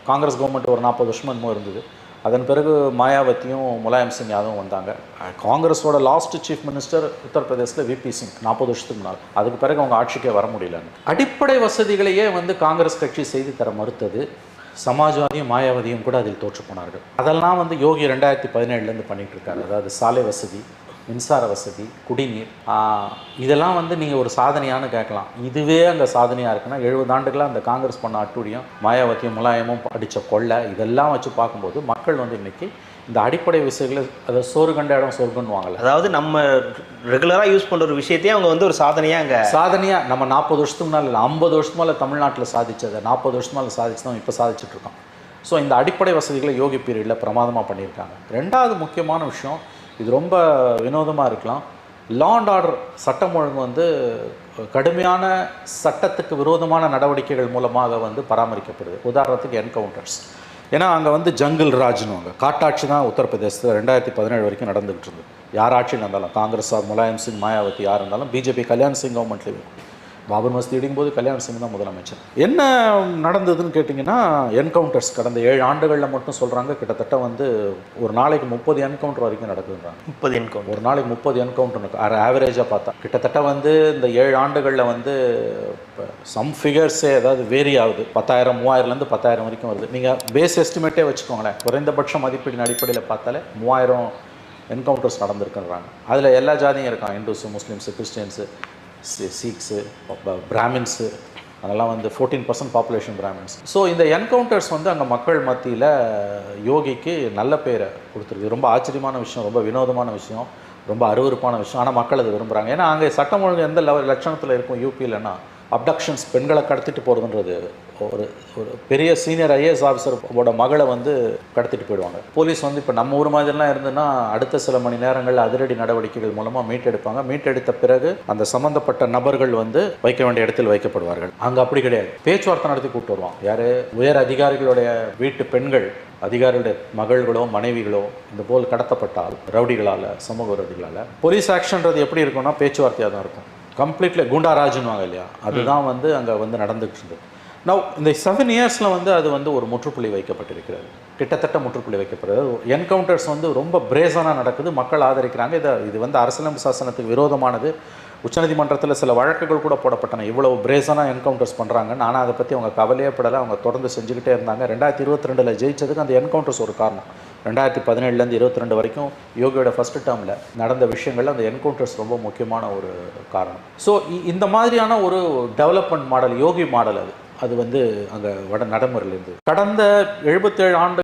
Congress government ஒரு 40 வருஷம் என்னமோ இருந்தது. அதன் பிறகு மாயாவதியும் முலாயம் சிங் யாதவும் வந்தாங்க. காங்கிரஸோட லாஸ்ட் சீஃப் மினிஸ்டர் உத்தரப்பிரதேசில் விபி சிங் 40 வருஷத்துக்கு முன்னால். அதுக்கு பிறகு அவங்க ஆட்சிக்கே வர முடியலன்னு. அடிப்படை வசதிகளையே வந்து காங்கிரஸ் கட்சி செய்து தர மறுத்தது. சமாஜ்வாதியும் மாயாவதியும் கூட அதில் தோற்று போனார்கள். அதெல்லாம் வந்து யோகி 2017 பண்ணிகிட்டு இருக்காரு. அதாவது சாலை வசதி, மின்சார வசதி, குடிநீர், இதெல்லாம் வந்து நீங்கள் ஒரு சாதனையானு கேட்கலாம். இதுவே அங்கே சாதனையாக இருக்குன்னா 70 ஆண்டுகளாக அந்த காங்கிரஸ் பண்ண அட்டூழியம், மாயாவதியும் முலாயமும் அடித்த கொள்ளை, இதெல்லாம் வச்சு பார்க்கும்போது மக்கள் வந்து இன்றைக்கி இந்த அடிப்படை விஷயங்களை, அதை சோறு கண்ட இடம் சொர்க்கம்னுவாங்கல்ல, அதாவது நம்ம ரெகுலராக யூஸ் பண்ணுற ஒரு விஷயத்தையே அவங்க வந்து ஒரு சாதனையாக நம்ம 40 வருஷத்துக்கு முன்னால் இல்லை 50 வருஷத்துக்கு மேலே தமிழ்நாட்டில் சாதிச்சதை 40 வருஷத்துக்கு மேலே சாதிச்சு தான் இப்போ சாதிச்சுட்ருக்கோம். ஸோ இந்த அடிப்படை வசதிகளை யோகி பீரியடில் பிரமாதமாக பண்ணியிருக்காங்க. ரெண்டாவது முக்கியமான விஷயம், இது ரொம்ப வினோதமாக இருக்கலாம், லா அண்ட் ஆர்டர் சட்டம் ஒழுங்கு வந்து கடுமையான சட்டத்துக்கு விரோதமான நடவடிக்கைகள் மூலமாக வந்து பராமரிக்கப்படுது. உதாரணத்துக்கு என்கவுண்டர்ஸ். ஏன்னா அங்கே வந்து ஜங்கிள் ராஜ்னுவாங்க, காட்டாட்சி தான் உத்தரப்பிரதேசத்தில் 2017 வரைக்கும் நடந்துகிட்டு இருந்தது. யார் ஆட்சியில் இருந்தாலும், காங்கிரஸ், முலாயம் சிங், மாயாவதி யார் இருந்தாலும், பிஜேபி கல்யாண் சிங் கவர்மெண்ட்லேயும் பாபர் மஸ்தி இடிக்கும்போது கல்யாண் சிங் தான் முதலமைச்சர். என்ன நடந்ததுன்னு கேட்டிங்கன்னா, என்கவுண்டர்ஸ் கடந்த 7 ஆண்டுகளில் மட்டும் சொல்கிறாங்க கிட்டத்தட்ட வந்து ஒரு நாளைக்கு 30 என்கவுண்டர் வரைக்கும் நடக்குதுன்றாங்க. 30 என்கவுண்டர், ஒரு நாளைக்கு 30 என்கவுண்டர் ஆவரேஜாக பார்த்தா கிட்டத்தட்ட வந்து இந்த 7 ஆண்டுகளில் வந்து சம் ஃபிகர்ஸே அதாவது வேரி ஆகுது. 10,000, 3000லேருந்து 10,000 வரைக்கும் வருது. நீங்கள் பேஸ் எஸ்டிமேட்டே வச்சுக்கோங்களேன், குறைந்தபட்ச மதிப்பீடின் அடிப்படையில் பார்த்தாலே 3000 என்கவுண்டர்ஸ் நடந்திருக்குன்றாங்க. அதில் எல்லா ஜாதியும் இருக்காங்க, இந்துஸு, முஸ்லீம்ஸு, கிறிஸ்டியன்ஸு, சீக்ஸு, பிராமின்ஸு, அதெல்லாம் வந்து 14% பாப்புலேஷன் பிராமின்ஸ். ஸோ இந்த என்கவுண்டர்ஸ் வந்து அங்கே மக்கள் மத்தியில் யோகிக்கு நல்ல பேரை கொடுத்துருக்கு. ரொம்ப ஆச்சரியமான விஷயம், ரொம்ப வினோதமான விஷயம், ரொம்ப அருவருப்பான விஷயம். ஆனால் மக்கள் அதை விரும்புகிறாங்க. ஏன்னா அங்கே சட்டம் ஒழுங்கு எந்த லட்சணத்தில் இருக்கும் யூபியில்னா, அப்டக்ஷன்ஸ், பெண்களை கடத்திட்டு போகிறதுன்றது ஒரு பெரிய சீனியர் ஐஏஎஸ் ஆஃபீஸரோட மகளை வந்து கடத்திட்டு போயிடுவாங்க. போலீஸ் வந்து இப்போ நம்ம ஊர் மாதிரிலாம் இருந்துன்னா அடுத்த சில மணி நேரங்கள் அதிரடி நடவடிக்கைகள் மூலமாக மீட்டெடுப்பாங்க. மீட்டெடுத்த பிறகு அந்த சம்மந்தப்பட்ட நபர்கள் வந்து வைக்க வேண்டிய இடத்தில் வைக்கப்படுவார்கள். அங்கே அப்படி கிடையாது, பேச்சுவார்த்தை நடத்தி கூப்பிட்டு வருவாங்க. யார் உயர் அதிகாரிகளுடைய வீட்டு பெண்கள், அதிகாரிகளுடைய மகள்களோ மனைவிகளோ இந்த போல் கடத்தப்பட்டால் ரவுடிகளால், சமூக விரோதிகளால், போலீஸ் ஆக்ஷன்றது எப்படி இருக்கும்னா பேச்சுவார்த்தையாக தான் இருக்கும். கம்ப்ளீட்லி குண்டாராஜுன்னுவாங்க இல்லையா, அதுதான் வந்து அங்கே வந்து நடந்துகிட்டு இருந்தது. நவ் இந்த 7 இயர்ஸில் வந்து அது வந்து ஒரு முற்றுப்புள்ளி வைக்கப்பட்டிருக்கிறது, கிட்டத்தட்ட முற்றுப்புள்ளி வைக்கப்படுறது. என்கவுண்டர்ஸ் வந்து ரொம்ப பிரேசனாக நடக்குது, மக்கள் ஆதரிக்கிறாங்க. இது வந்து அரசியலமைப்பு சாசனத்துக்கு விரோதமானது. உச்சநீதிமன்றத்தில் சில வழக்குகள் கூட போடப்பட்டன, இவ்வளவு பிரேசனாக என்கவுண்டர்ஸ் பண்ணுறாங்கன்னு. ஆனால் அதை பற்றி அவங்க கவலையே படலை, அவங்க தொடர்ந்து செஞ்சுக்கிட்டே இருந்தாங்க. 2022 ஜெயிச்சதுக்கு அந்த என்கவுண்டர்ஸ் ஒரு காரணம். 2017 22 வரைக்கும் யோகியோட ஃபஸ்ட் டேர்மில் நடந்த விஷயங்கள் அந்த என்கவுண்டர்ஸ் ரொம்ப முக்கியமான ஒரு காரணம். ஸோ இந்த மாதிரியான ஒரு டெவலப்மெண்ட் மாடல், யோகி மாடல், அது வந்து அங்கே நடைமுறையில் இருந்தது. கடந்த 77 ஆண்டு